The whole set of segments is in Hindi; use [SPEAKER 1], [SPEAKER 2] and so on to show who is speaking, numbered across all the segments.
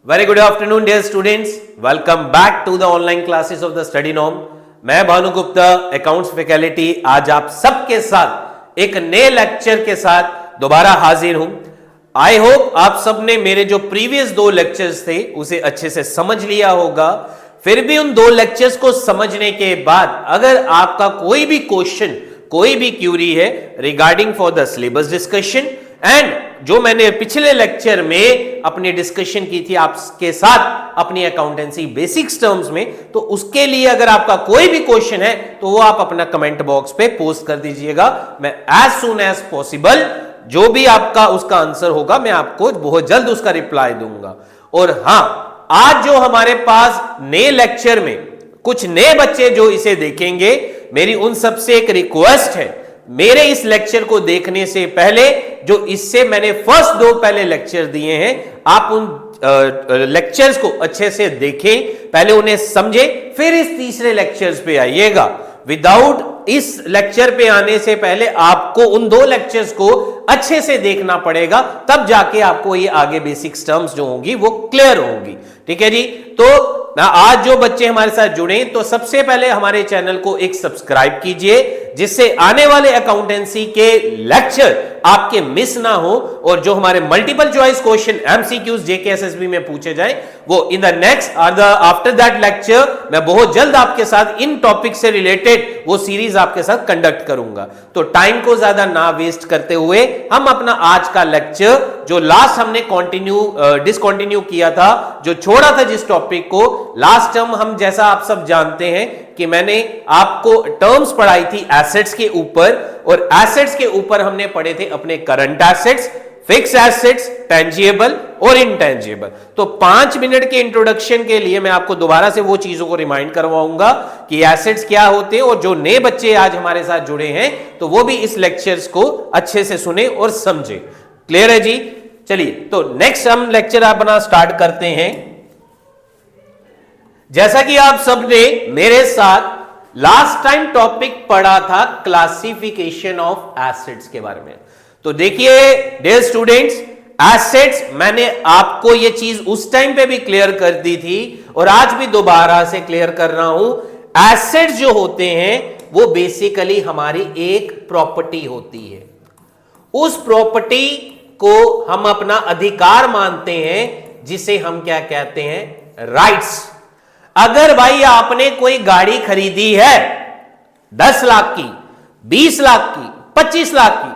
[SPEAKER 1] Very good afternoon, dear students. Welcome back to the online classes of the study norm. मैं भानु गुप्ता, अकाउंट्स फैकल्टी, आज आप सबके साथ एक नए लेक्चर के साथ दोबारा हाजिर हूं। आई होप आप सबने मेरे जो प्रीवियस 2 लेक्चर्स थे उसे अच्छे से समझ लिया होगा। फिर भी उन 2 लेक्चर्स को समझने के बाद अगर आपका कोई भी क्वेश्चन, कोई भी क्यूरी है regarding for the syllabus discussion and जो मैंने पिछले लेक्चर में अपनी डिस्कशन की थी आपके साथ अपनी अकाउंटेंसी बेसिक्स टर्म्स में, तो उसके लिए अगर आपका कोई भी क्वेश्चन है तो वो आप अपना कमेंट बॉक्स पे पोस्ट कर दीजिएगा। मैं एज सुन एज पॉसिबल जो भी आपका उसका आंसर होगा मैं आपको बहुत जल्द उसका रिप्लाई दूंगा। और हां, आज जो हमारे पास नए लेक्चर में कुछ नए बच्चे जो इसे देखेंगे, मेरी उन सबसे एक रिक्वेस्ट है, मेरे इस लेक्चर को देखने से पहले जो इससे मैंने फर्स्ट 2 पहले लेक्चर दिए हैं, आप उन लेक्चर्स को अच्छे से देखें, पहले उन्हें समझें, फिर इस तीसरे लेक्चर्स पे आइएगा। विदाउट इस लेक्चर पे आने से पहले आपको उन 2 लेक्चर्स को अच्छे से देखना पड़ेगा, तब जाके आपको ये आगे बेसिक्स टर्म्स जो होंगी वो क्लियर होंगी। ठीक है जी। तो आज जो बच्चे हमारे साथ जुड़े, तो सबसे पहले हमारे चैनल को एक सब्सक्राइब कीजिए, जिससे आने वाले अकाउंटेंसी के लेक्चर आपके मिस ना हो, और जो हमारे multiple choice question MCQs JKSSB में पूछे जाएं वो इन द नेक्स्ट और द आफ्टर दैट लेक्चर मैं बहुत जल्द आपके साथ इन टॉपिक से रिलेटेड वो सीरीज आपके साथ कंडक्ट करूंगा। तो टाइम को ज्यादा ना वेस्ट करते हुए हम अपना आज का लेक्चर जो लास्ट हमने डिसकंटिन्यू किया था, जो छोड़ा था जिस टॉपिक को, लास्ट टर्म हम जैसा आप सब जानते हैं कि मैंने आपको टर्म्स पढ़ाई थी एसेट्स के ऊपर, और एसेट्स के ऊपर हमने पढ़े थे अपने current assets, fix assets, tangible और इनटेंजिबल। तो 5 मिनट के इंट्रोडक्शन के लिए मैं आपको दोबारा से वो चीजों को रिमाइंड करवाऊंगा कि एसेट्स क्या होते हैं, और जो नए बच्चे आज हमारे साथ जुड़े हैं तो वो भी इस लेक्चर्स को अच्छे से सुने और समझे। क्लियर है जी? चलिए, तो नेक्स्ट हम लेक्चर अपना स्टार्ट करते हैं। जैसा कि आप सबने मेरे साथ लास्ट टाइम टॉपिक पढ़ा था क्लासिफिकेशन ऑफ एसेट्स के बारे में, तो देखिए डियर स्टूडेंट्स, एसेट्स मैंने आपको ये चीज उस टाइम पे भी क्लियर कर दी थी और आज भी दोबारा से क्लियर कर रहा हूं। एसेट्स जो होते हैं वो बेसिकली हमारी एक प्रॉपर्टी होती है। उस प्रॉपर्टी को हम अपना अधिकार मानते हैं, जिसे हम क्या कहते हैं? राइट्स। अगर भाई आपने कोई गाड़ी खरीदी है 10 लाख की, 20 लाख की, 25 लाख की,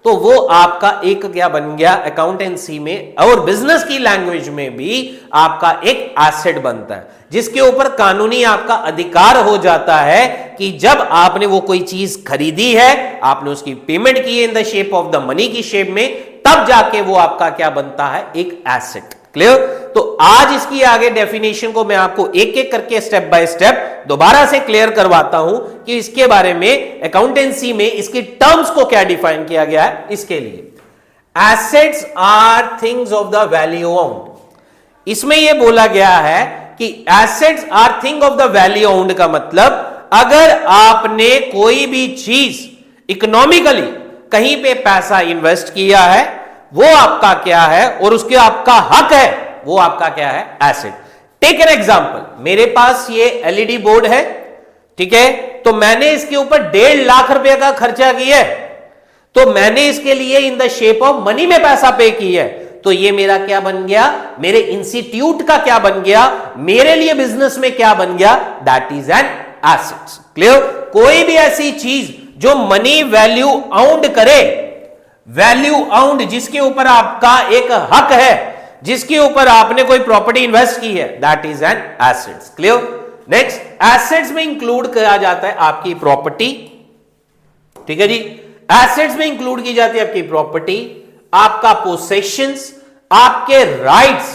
[SPEAKER 1] तो वो आपका एक क्या बन गया अकाउंटेंसी में और बिजनेस की लैंग्वेज में भी आपका एक एसेट बनता है, जिसके ऊपर कानूनी आपका अधिकार हो जाता है कि जब आपने वो कोई चीज खरीदी है, आपने उसकी पेमेंट की है in the shape of the money की शेप में, तब जाके वो आपका क्या बनता है? एक एसेट। क्लियर? तो आज इसकी आगे डेफिनेशन को मैं आपको एक एक करके स्टेप बाय स्टेप दोबारा से क्लियर करवाता हूं कि इसके बारे में अकाउंटेंसी में इसकी टर्म्स को क्या डिफाइन किया गया है। इसके लिए assets are things of the value owned. इसमें यह बोला गया है कि assets are thing of the value owned का मतलब, अगर आपने कोई भी चीज इकोनॉमिकली कहीं पे पैसा इन्वेस्ट किया है, वो आपका क्या है, और उसके आपका हक है, वो आपका क्या है? एसेट। टेक एन एग्जांपल, मेरे पास ये एलईडी बोर्ड है, ठीक है, तो मैंने इसके ऊपर 1.5 लाख रुपए का खर्चा किया है, तो मैंने इसके लिए इन द शेप ऑफ मनी में पैसा पे किया है, तो ये मेरा क्या बन गया? मेरे इंस्टीट्यूट का क्या बन गया? मेरे लिए बिजनेस में क्या बन गया? That is an asset. Clear? कोई भी ऐसी चीज जो मनी वैल्यू आउंड करे, वैल्यू आउंड जिसके ऊपर आपका एक हक है, जिसके ऊपर आपने कोई प्रॉपर्टी इन्वेस्ट की है, that is N assets. Clear? Next, assets में इंक्लूड किया जाता है आपकी प्रॉपर्टी। ठीक है जी, एसेट्स में इंक्लूड की जाती है आपकी प्रॉपर्टी, आपका पोसेशंस, आपके राइट्स।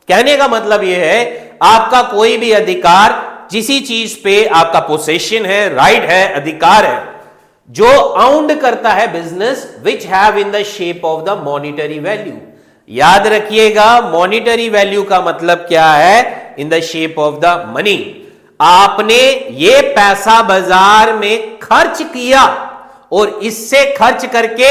[SPEAKER 1] कहने का मतलब यह है आपका कोई भी अधिकार, जिसी चीज पे आपका पोसेशन है, राइट है, अधिकार है, जो आउंड करता है business, which have in the shape of the monetary value. याद रखिएगा, मॉनिटरी वैल्यू का मतलब क्या है? In the shape of the money. आपने ये पैसा बाजार में खर्च किया और इससे खर्च करके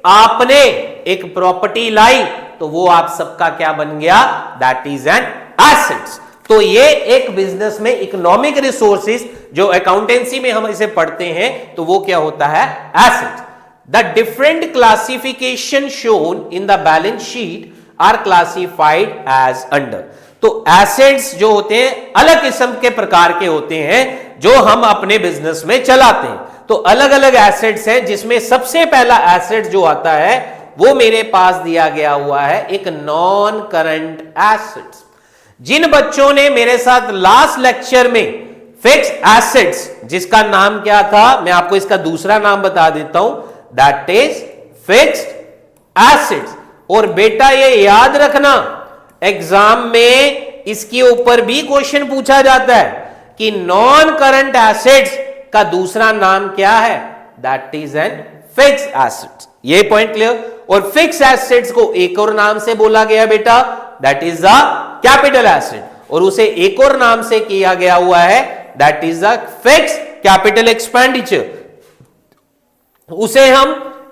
[SPEAKER 1] आपने एक प्रॉपर्टी लाई, तो वो आप सबका क्या बन गया, दैट इज एन एसेट्स। तो ये एक बिजनेस में इकोनॉमिक रिसोर्सेज जो अकाउंटेंसी में हम इसे पढ़ते हैं तो वो क्या होता है, assets. The different classification shown in the balance sheet are classified as under. तो एसेट्स जो होते हैं अलग किस्म के प्रकार के होते हैं जो हम अपने बिजनेस में चलाते हैं। तो अलग अलग एसेट्स हैं जिसमें सबसे पहला एसेट जो आता है वो मेरे पास दिया गया हुआ है एक नॉन करंट एसेट्स। जिन बच्चों ने मेरे साथ लास्ट लेक्चर में फिक्स एसेट्स, जिसका नाम क्या था, मैं आपको इसका दूसरा नाम बता देता हूं, दैट इज फिक्स्ड एसेट्स। और बेटा ये याद रखना, एग्जाम में इसके ऊपर भी क्वेश्चन पूछा जाता है कि नॉन करंट एसेट्स का दूसरा नाम क्या है, that is N fixed assets. ये पॉइंट क्लियर। और फिक्स एसेट्स को एक और नाम से बोला गया बेटा, that is the capital asset, और उसे एक और नाम से किया गया हुआ है, that is the fix capital expenditure. उसे हम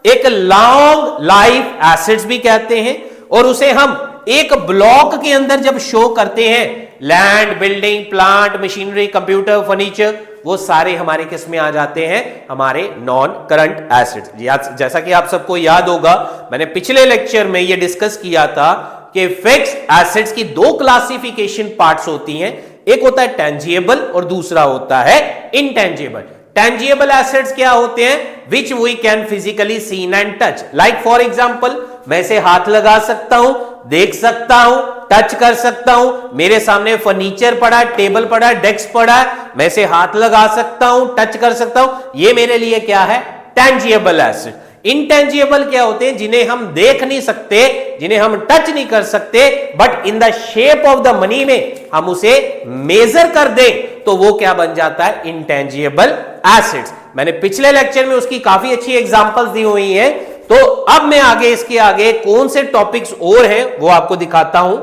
[SPEAKER 1] एक लॉन्ग लाइफ एसेट्स भी कहते हैं, और उसे हम एक ब्लॉक के अंदर जब शो करते हैं, land, building, plant, machinery, computer, furniture, वो सारे हमारे किस में आ जाते हैं, हमारे नॉन करंट एसेट्स। जैसा कि आप सबको याद होगा, मैंने पिछले लेक्चर में ये डिस्कस किया था कि फिक्स एसेट्स की दो क्लासिफिकेशन पार्ट्स होती हैं, एक होता है टेंजिबल और दूसरा होता है इनटेंजिबल। टेंजिबल एसेट्स क्या होते हैं, which we can physically seen and touch. Like for example, मैं इसे हाथ लगा सकता हूं, देख सकता हूं, टच कर सकता हूं। मेरे सामने फर्नीचर पड़ा है, टेबल पड़ा है, डेस्क पड़ा है, मैं इसे हाथ लगा सकता हूं, टच कर सकता हूं। ये मेरे लिए क्या है, टेंजिबल एसेट। इंटेंजिबल क्या होते हैं, जिन्हें हम देख नहीं सकते, जिन्हें हम टच नहीं कर सकते, but in the shape of the money में हम उसे मेजर कर दें तो वो क्या बन जाता है, इंटेंजिबल एसेट्स। मैंने पिछले लेक्चर में उसकी काफी अच्छी एग्जांपल्स दी हुई हैं। तो अब मैं आगे इसके आगे कौन से टॉपिक्स और हैं वो आपको दिखाता हूं,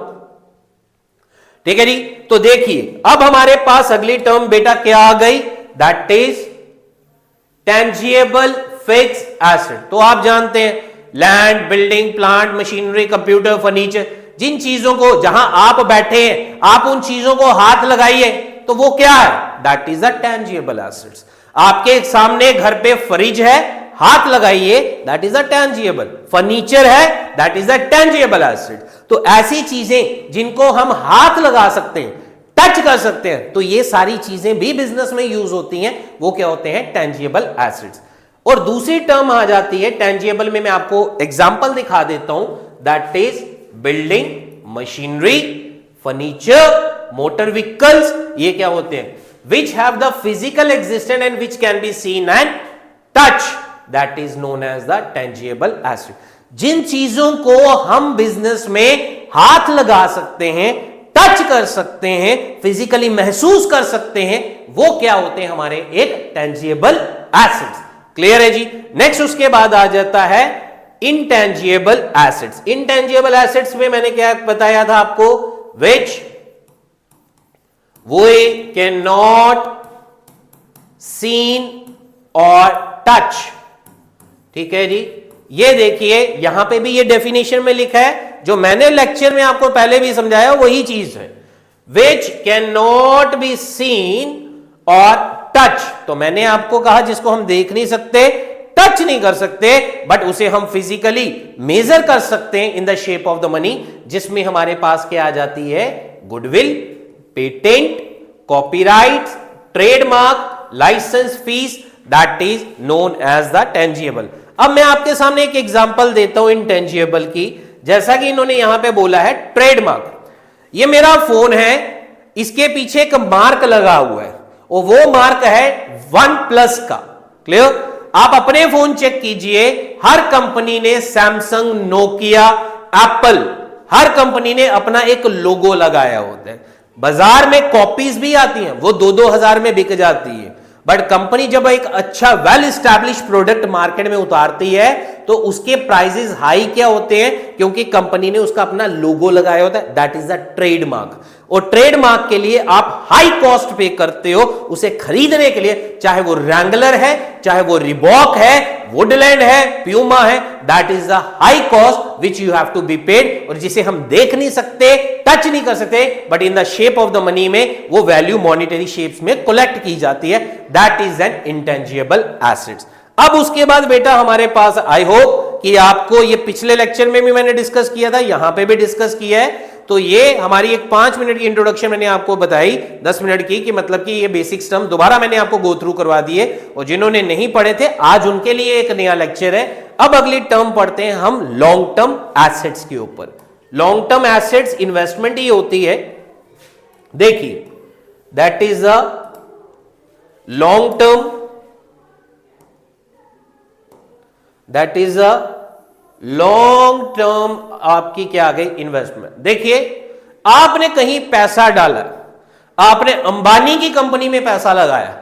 [SPEAKER 1] ठीक है जी। तो देखिए अब हमारे पास अगली टर्म बेटा क्या आ गई, that is tangible fixed asset. तो आप जानते हैं land, building, plant, machinery, computer, furniture, जिन चीजों को, जहां आप बैठे हैं आप उन चीजों को हाथ लगाइए तो वो क्या है, that is a tangible assets. आपके सामने घर पे फ्रिज है, हाथ लगाइए, that is a tangible. Furniture है, that is a tangible asset. तो ऐसी चीजें जिनको हम हाथ लगा सकते हैं, टच कर सकते हैं, तो ये सारी चीजें भी बिजनेस में यूज होती हैं, वो क्या होते हैं, टेंजिबल एसेट्स। और दूसरी टर्म आ जाती है टेंजिबल में, मैं आपको एग्जांपल दिखा देता हूं, that is building, machinery, furniture, motor vehicles. ये क्या होते हैं, which have the physical existence and which can be seen and touch, that is known as the tangible asset. जिन चीजों को हम बिजनेस में हाथ लगा सकते हैं, टच कर सकते हैं, फिजिकली महसूस कर सकते हैं, वो क्या होते हैं, हमारे एक टेंजिबल एसेट्स। क्लियर है जी। नेक्स्ट उसके बाद आ जाता है इंटेंजिबल एसेट्स। इंटेंजिबल एसेट्स में मैंने क्या बताया था आपको, which we can not seen और टच, ठीक है जी। ये देखिए यहां पे भी ये डेफिनेशन में लिखा है, जो मैंने लेक्चर में आपको पहले भी समझाया वही चीज है, विच कैन नॉट बी सीन और टच। तो मैंने आपको कहा जिसको हम देख नहीं सकते, टच नहीं कर सकते, बट उसे हम फिजिकली मेजर कर सकते हैं in the shape of the money, जिसमें हमारे पास क्या आ जाती है, goodwill, patent, copyright, trademark, licence fee, that is known as the tangible. अब मैं आपके सामने एक एग्जांपल देता हूं इंटेंजिबल की। जैसा कि इन्होंने यहां पे बोला है ट्रेडमार्क, ये मेरा फोन है, इसके पीछे एक मार्क लगा हुआ है और वो मार्क है OnePlus का। क्लियर। आप अपने फोन चेक कीजिए, हर कंपनी ने, सैमसंग, नोकिया, एप्पल, हर कंपनी ने अपना एक लोगो लगाया होता है। बाजार में कॉपीज भी आती हैं, वो 2-2 हजार में बिक जाती है। बट कंपनी जब एक अच्छा वेल स्टैब्लिश प्रोडक्ट मार्केट में उतारती है तो उसके प्राइसेस हाई क्या होते हैं, क्योंकि कंपनी ने उसका अपना लोगो लगाया होता है, दैट इज द ट्रेडमार्क। और ट्रेडमार्क के लिए आप हाई कॉस्ट पे करते हो उसे खरीदने के लिए, चाहे वो रैंगलर है, चाहे वो रिबॉक है, वुडलैंड है, प्यूमा है, that is the high cost which you have to be paid, और जिसे हम देख नहीं सकते, टच नहीं कर सकते, but in the shape of the money में वो वैल्यू मॉनिटरी शेप्स में कलेक्ट की जाती है, that is N intangible assets. अब उसके बाद बेटा हमारे पास, आई होप कि आपको ये पिछले लेक्चर में भी मैंने डिस्कस किया था, यहां पे भी डिस्कस किया है, तो ये हमारी एक 5 मिनट की इंट्रोडक्शन मैंने आपको बताई 10 मिनट की, कि मतलब कि ये बेसिक टर्म दोबारा मैंने आपको गो थ्रू करवा दिए, और जिन्होंने नहीं पढ़े थे आज उनके लिए एक नया लेक्चर है। अब अगली टर्म पढ़ते हैं हम लॉन्ग टर्म एसेट्स के ऊपर। लॉन्ग टर्म एसेट्स इन्वेस्टमेंट ही होती है, देखिए that is a long term, that is a long term आपकी क्या आ गई, इन्वेस्टमेंट। देखिए आपने कहीं पैसा डाला, आपने अंबानी की कंपनी में पैसा लगाया,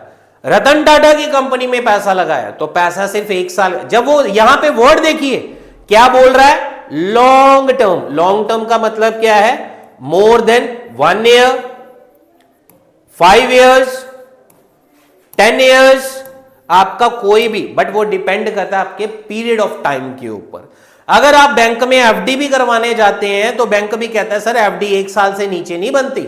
[SPEAKER 1] रतन टाटा की कंपनी में पैसा लगाया, तो पैसा सिर्फ 1 साल, जब वो यहां पे वर्ड देखिए क्या बोल रहा है, लॉन्ग टर्म। लॉन्ग टर्म का मतलब क्या है, more than 1 year, 5 years, 10 years, आपका कोई भी, बट वो डिपेंड करता है आपके पीरियड ऑफ टाइम के ऊपर। अगर आप बैंक में एफडी भी करवाने जाते हैं तो बैंक भी कहता है सर एफडी 1 साल से नीचे नहीं बनती,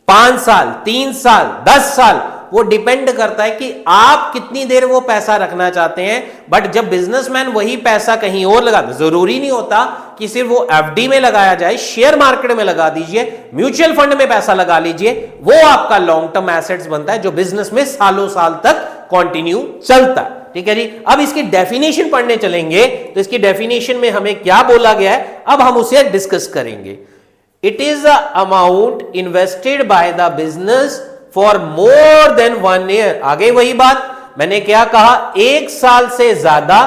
[SPEAKER 1] 5 साल, 3 साल, 10 साल, वो डिपेंड करता है कि आप कितनी देर वो पैसा रखना चाहते हैं। बट जब बिजनेसमैन वही पैसा कहीं और लगा, जरूरी नहीं होता कि सिर्फ वो एफडी में लगाया जाए, शेयर मार्केट में लगा दीजिए, म्यूचुअल फंड में पैसा लगा लीजिए, वो आपका लॉन्ग टर्म एसेट्स बनता है जो बिजनेस में सालों साल तक कंटिन्यू चलता है। ठीक है जी। अब इसकी डेफिनेशन पढ़ने चलेंगे तो इसकी डेफिनेशन में हमें क्या बोला गया है, अब हम उसे डिस्कस करेंगे। It is the amount invested by the business for more than 1 year. आगे वही बात मैंने क्या कहा, 1 साल से ज्यादा,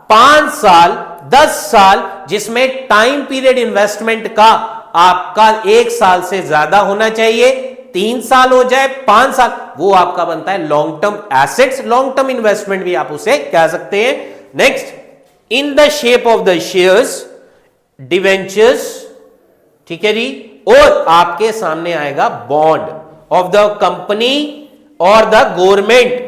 [SPEAKER 1] 5 साल, 10 साल, जिसमें टाइम पीरियड इन्वेस्टमेंट का आपका 1 साल से ज्यादा होना चाहिए, 3 साल हो जाए, 5 साल, वो आपका बनता है long term assets. Long term investment भी आप उसे कह सकते हैं। Next, in the shape of the shares, debentures, ठीक है जी, और आपके सामने आएगा बॉन्ड ऑफ द कंपनी और द गवर्नमेंट।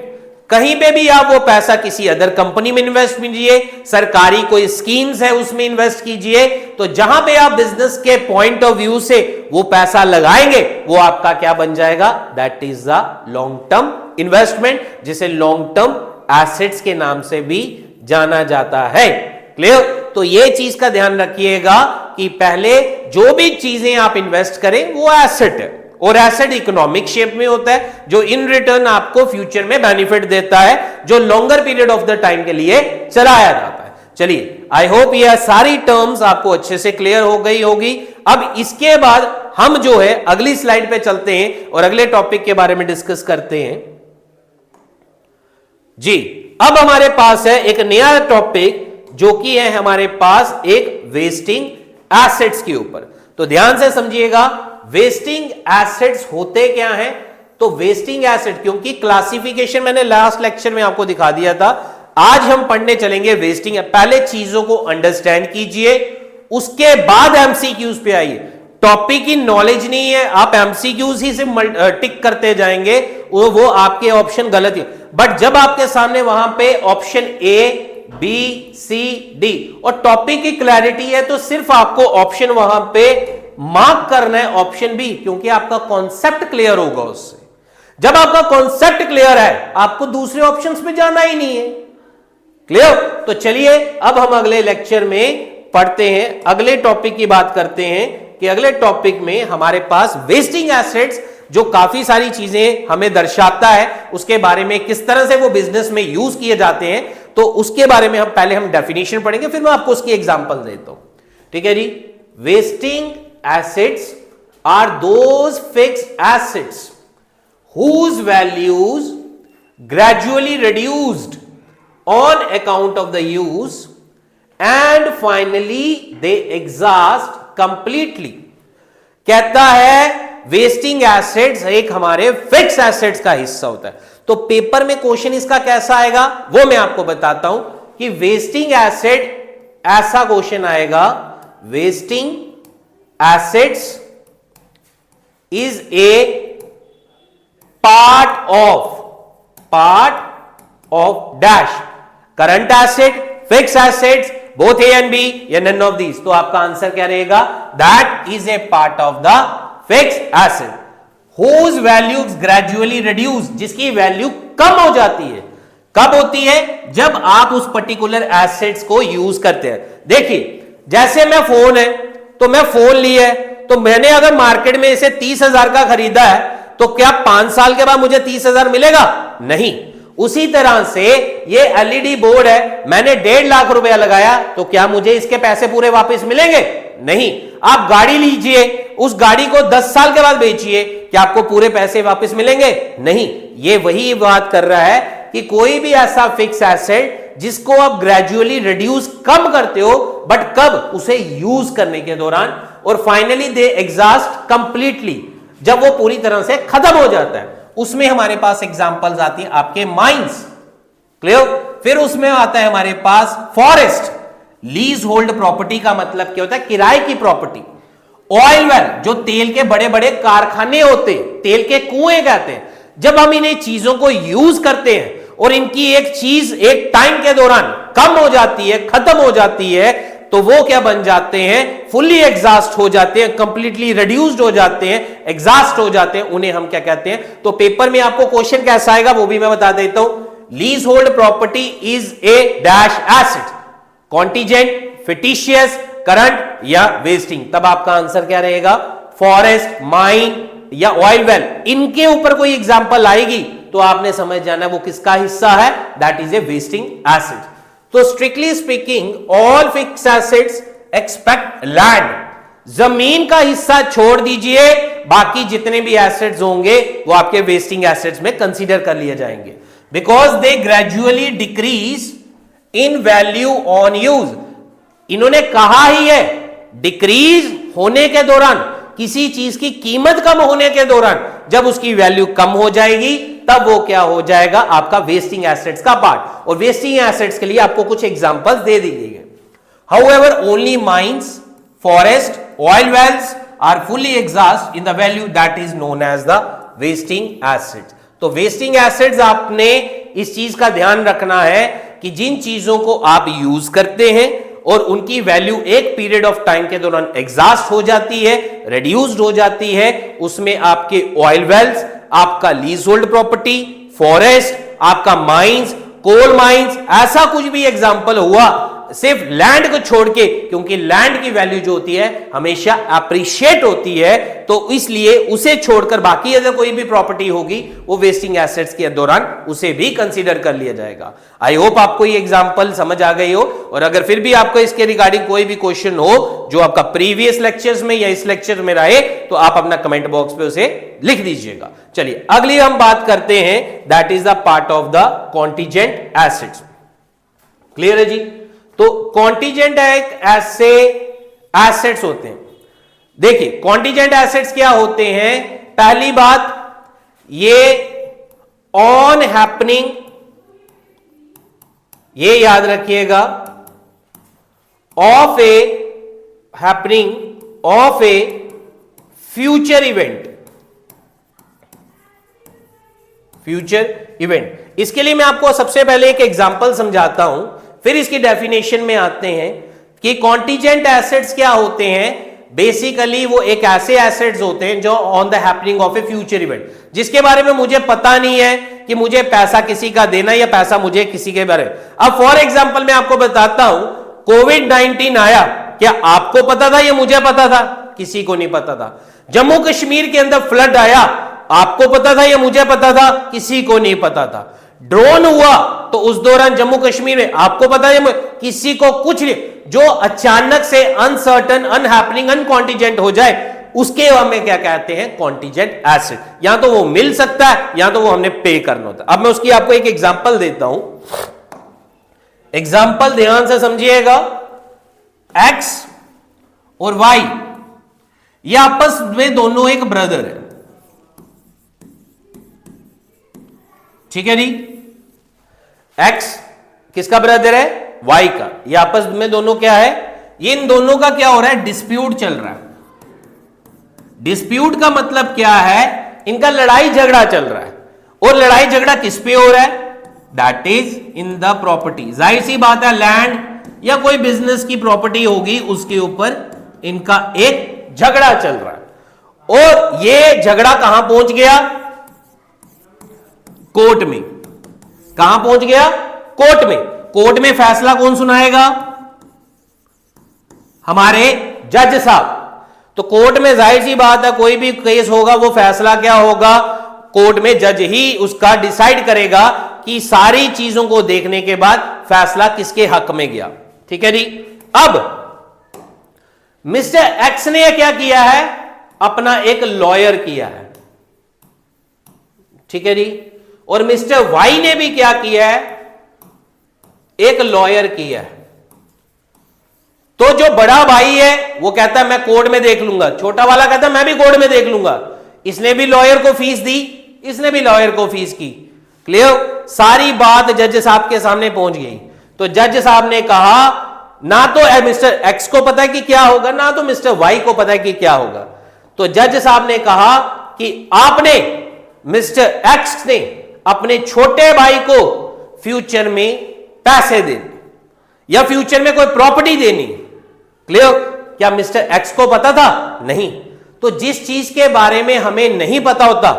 [SPEAKER 1] कहीं पे भी आप वो पैसा किसी अदर कंपनी में इन्वेस्ट कीजिए, सरकारी कोई स्कीम्स है उसमें इन्वेस्ट कीजिए, तो जहां पे आप बिजनेस के पॉइंट ऑफ व्यू से वो पैसा लगाएंगे वो आपका क्या बन जाएगा, that is the long term investment, जिसे लॉन्ग टर्म एसेट्स के नाम से भी जाना जाता है। क्लियर? तो ये चीज का ध्यान रखिएगा कि पहले जो भी चीजें आप इन्वेस्ट करें वो एसेट है, और एसेट इकोनॉमिक शेप में होता है जो इन रिटर्न आपको फ्यूचर में बेनिफिट देता है, जो longer period of the time के लिए चलाया जाता है। चलिए, आई होप ये सारी टर्म्स आपको अच्छे से क्लियर हो गई होगी। अब इसके बाद हम जो है अगली स्लाइड पे चलते हैं और अगले टॉपिक के बारे में डिस्कस करते हैं जी। अब हमारे पास है एक नया टॉपिक जो कि है हमारे पास एक वेस्टिंग एसेट्स के ऊपर। तो ध्यान से समझिएगा, वेस्टिंग एसेट्स होते क्या हैं। तो वेस्टिंग एसेट, क्योंकि क्लासिफिकेशन मैंने लास्ट लेक्चर में आपको दिखा दिया था, आज हम पढ़ने चलेंगे वेस्टिंग। पहले चीजों को अंडरस्टैंड कीजिए, उसके बाद एमसीक्यूज पे आइए। टॉपिक की नॉलेज नहीं है, आप एमसीक्यूज ही से टिक करते जाएंगे, वो आपके ऑप्शन गलत है। बट जब आपके सामने वहां पे option A, B, C, D और टॉपिक की क्लैरिटी है, तो सिर्फ आपको ऑप्शन वहां पे मार्क करना है, ऑप्शन बी, क्योंकि आपका कॉन्सेप्ट क्लियर होगा उससे। जब आपका कॉन्सेप्ट क्लियर है, आपको दूसरे ऑप्शंस में जाना ही नहीं है। क्लियर? तो चलिए अब हम अगले लेक्चर में पढ़ते हैं, अगले टॉपिक की बात करते हैं कि अगले टॉपिक में हमारे पास वेस्टिंग एसेट्स जो काफी सारी चीजें हमें दर्शाता है, उसके बारे में किस तरह से वो बिजनेस में यूज किए जाते हैं, तो उसके बारे में पहले हम डेफिनेशन पढ़ेंगे, फिर मैं आपको उसकी एग्जांपल देता हूं। ठीक है जी। Wasting assets are those fixed assets whose values gradually reduced on account of the use and finally they exhaust completely। कहता है वेस्टिंग एसेट्स एक हमारे फिक्स एसेट्स का हिस्सा होता है। तो पेपर में क्वेश्चन इसका कैसा आएगा वो मैं आपको बताता हूं कि वेस्टिंग एसेट, ऐसा क्वेश्चन आएगा, wasting assets is a part of dash current asset, fix assets, both A and B या नन ऑफ दीज। तो आपका आंसर क्या रहेगा, that is a part of the fix asset whose values gradually reduce, जिसकी वैल्यू कम हो जाती है। कब होती है, जब आप उस पर्टिकुलर एसेट्स को यूज करते हैं। देखिए जैसे मैं फोन है, तो मैं फोन लिया है, तो मैंने अगर मार्केट में इसे 30,000 का खरीदा है, तो क्या 5 साल के बाद मुझे 30,000 मिलेगा? नहीं। उसी तरह से ये एलईडी बोर्ड है, मैंने 1.5 लाख रुपया लगाया, तो क्या मुझे इसके पैसे पूरे वापस मिलेंगे? नहीं। आप गाड़ी लीजिए, उस गाड़ी को 10 साल के बाद बेचिए, क्या आपको पूरे पैसे वापस मिलेंगे? नहीं। ये वही बात कर रहा है कि कोई भी ऐसा फिक्स एसेट जिसको आप ग्रेजुअली रिड्यूस कम करते हो, बट कब, उसे यूज करने के दौरान, और फाइनली दे एग्जॉस्ट कंप्लीटली, जब वो पूरी तरह से खत्म हो जाता है, उसमें हमारे पास एग्जांपल्स आती हैं आपके माइंस। क्लियर? फिर उसमें आता है हमारे पास फॉरेस्ट, लीज होल्ड प्रॉपर्टी का मतलब क्या होता है, किराए की प्रॉपर्टी। ऑयल वेल, जो तेल के बड़े बड़े कारखाने होते हैं, तेल के कुएं कहते हैं, जब हम इन्हें चीजों को यूज करते हैं और इनकी एक चीज एक टाइम के दौरान कम हो जाती है, खत्म हो जाती है, तो वो क्या बन जाते हैं, फुल्ली एग्जॉस्ट हो जाते हैं, कंप्लीटली रिड्यूस्ड हो जाते हैं, एग्जॉस्ट हो जाते हैं, उन्हें हम क्या कहते हैं। तो पेपर में आपको क्वेश्चन कैसा आएगा वो भी मैं बता देता हूं। Lease hold property is a dash asset, contingent, fictitious, current या वेस्टिंग। तब आपका आंसर क्या रहेगा, फॉरेस्ट, माइन या ऑयल वेल। इनके ऊपर कोई एग्जांपल आएगी तो आपने समझ जाना वो किसका हिस्सा है, that is a wasting asset. तो strictly speaking all fix assets expect land, जमीन का हिस्सा छोड़ दीजिए, बाकी जितने भी एसेट्स होंगे वो आपके वेस्टिंग एसेट्स में कंसीडर कर लिए जाएंगे, because they gradually decrease in value on use. इन्होंने कहा ही है, डिक्रीज होने के दौरान, किसी चीज की कीमत कम होने के दौरान, जब उसकी वैल्यू कम हो जाएगी तब वो क्या हो जाएगा, आपका वेस्टिंग एसेट्स का पार्ट। और वेस्टिंग एसेट्स के लिए आपको कुछ एग्जांपल्स दे दी गई है। However only mines, forest, oil wells are fully exhaust in the value, that is known as the wasting assets. तो वेस्टिंग एसेट्स आपने इस चीज का ध्यान रखना है कि जिन चीजों को आप यूज करते हैं और उनकी वैल्यू एक पीरियड ऑफ टाइम के दौरान एग्जॉस्ट हो जाती है, रिड्यूस्ड हो जाती है, उसमें आपके ऑयल वेल्स, आपका लीज होल्ड प्रॉपर्टी, फॉरेस्ट, आपका माइंस, कोल माइंस, ऐसा कुछ भी एग्जांपल हुआ, सिर्फ लैंड को छोड़ के, क्योंकि लैंड की वैल्यू जो होती है हमेशा अप्रिशिएट होती है, तो इसलिए उसे छोड़कर बाकी अगर कोई भी प्रॉपर्टी होगी वो वेस्टिंग एसेट्स के दौरान उसे भी कंसीडर कर लिया जाएगा। आई होप आपको ये एग्जांपल समझ आ गई हो, और अगर फिर भी आपको इसके रिगार्डिंग कोई भी क्वेश्चन हो जो आपका प्रीवियस लेक्चर्स में या इस लेक्चर में रहे, तो आप अपना कमेंट बॉक्स पे उसे लिख दीजिएगा। चलिए अगली हम बात करते हैं, that is the part of the contingent assets. Clear है जी? तो कॉन्टीजेंट एक ऐसे एसेट्स होते हैं, देखिए कॉन्टीजेंट एसेट्स क्या होते हैं। पहली बात, ये ऑन हैपनिंग, ये याद रखिएगा, of A happening of A future event, future event. इसके लिए मैं आपको सबसे पहले एक एग्जांपल समझाता हूं, फिर इसकी डेफिनेशन में आते हैं कि कॉन्टीजेंट एसेट्स क्या होते हैं। बेसिकली वो एक ऐसे एसेट्स होते हैं जो on the happening of A future event, जिसके बारे में मुझे पता नहीं है कि मुझे पैसा किसी का देना या पैसा मुझे किसी के बारे में। अब फॉर एग्जांपल मैं आपको बताता हूं, कोविड-19 आया, क्या आपको पता था या मुझे पता था? किसी को नहीं पता था। जम्मू कश्मीर के अंदर फ्लड आया, आपको पता था या मुझे पता था? किसी को नहीं पता था। ड्रोन हुआ तो उस दौरान जम्मू कश्मीर में, आपको पता है? किसी को कुछ नहीं। जो अचानक से अनसर्टन, अनहैपनिंग, अनकॉन्टीजेंट हो जाए उसके हमें क्या कहते हैं? Contingent asset. या तो वो मिल सकता है या तो वो हमने पे करना होता है। अब मैं उसकी आपको एक एग्जांपल देता हूं, एग्जांपल ध्यान से समझिएगा। एक्स और वाई ये आपस में दोनों एक ब्रदर है, ठीक है जी। एक्स किसका ब्रदर है? वाई का। ये आपस में दोनों क्या है? ये इन दोनों का क्या हो रहा है? डिस्प्यूट चल रहा है। डिस्प्यूट का मतलब क्या है? इनका लड़ाई झगड़ा चल रहा है। और लड़ाई झगड़ा किस पे हो रहा है? That is in the property. जाहिर सी बात है, लैंड या कोई बिजनेस की प्रॉपर्टी होगी, उसके ऊपर इनका एक झगड़ा चल रहा है। और ये झगड़ा कहां पहुंच गया? कोर्ट में। कहां पहुंच गया? कोर्ट में। कोर्ट में फैसला कौन सुनाएगा? हमारे जज साहब। तो कोर्ट में जाहिर सी बात है, कोई भी केस होगा वो फैसला क्या होगा? कोर्ट में जज ही उसका डिसाइड करेगा कि सारी चीजों को देखने के बाद फैसला किसके हक में गया। ठीक है जी। अब मिस्टर एक्स ने क्या किया है? अपना एक लॉयर किया है। ठीक है जी। और मिस्टर वाई ने भी क्या किया है? एक लॉयर किया है। तो जो बड़ा भाई है वो कहता है मैं कोर्ट में देख लूंगा, छोटा वाला कहता है मैं भी कोर्ट में देख लूंगा। इसने भी लॉयर को फीस दी, इसने भी लॉयर को फीस की। क्लियर? सारी बात जज साहब के सामने पहुंच गई। तो जज साहब ने कहा, ना तो मिस्टर एक्स को पता है कि क्या होगा, ना तो मिस्टर वाई को पता है कि क्या होगा। तो जज साहब ने कहा कि आपने, मिस्टर एक्स ने अपने छोटे भाई को फ्यूचर में पैसे देने या फ्यूचर में कोई प्रॉपर्टी देनी। क्लियर? क्या मिस्टर एक्स को पता था? नहीं। तो जिस चीज के बारे में हमें नहीं पता होता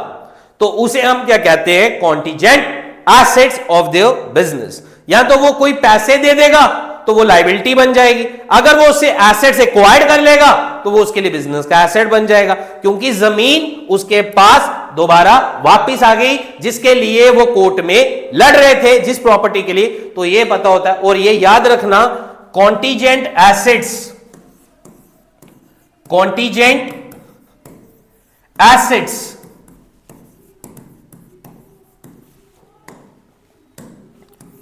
[SPEAKER 1] तो उसे हम क्या कहते हैं? Contingent assets of their business. या तो वो कोई पैसे दे देगा तो वो लायबिलिटी बन जाएगी, अगर वो उससे एसेट्स एक्वायर्ड कर लेगा तो वो उसके लिए बिजनेस का एसेट बन जाएगा, क्योंकि जमीन उसके पास दोबारा वापस आ गई जिसके लिए वो कोर्ट में लड़ रहे थे, जिस प्रॉपर्टी के लिए। तो ये पता होता है। और ये याद रखना, contingent assets, contingent assets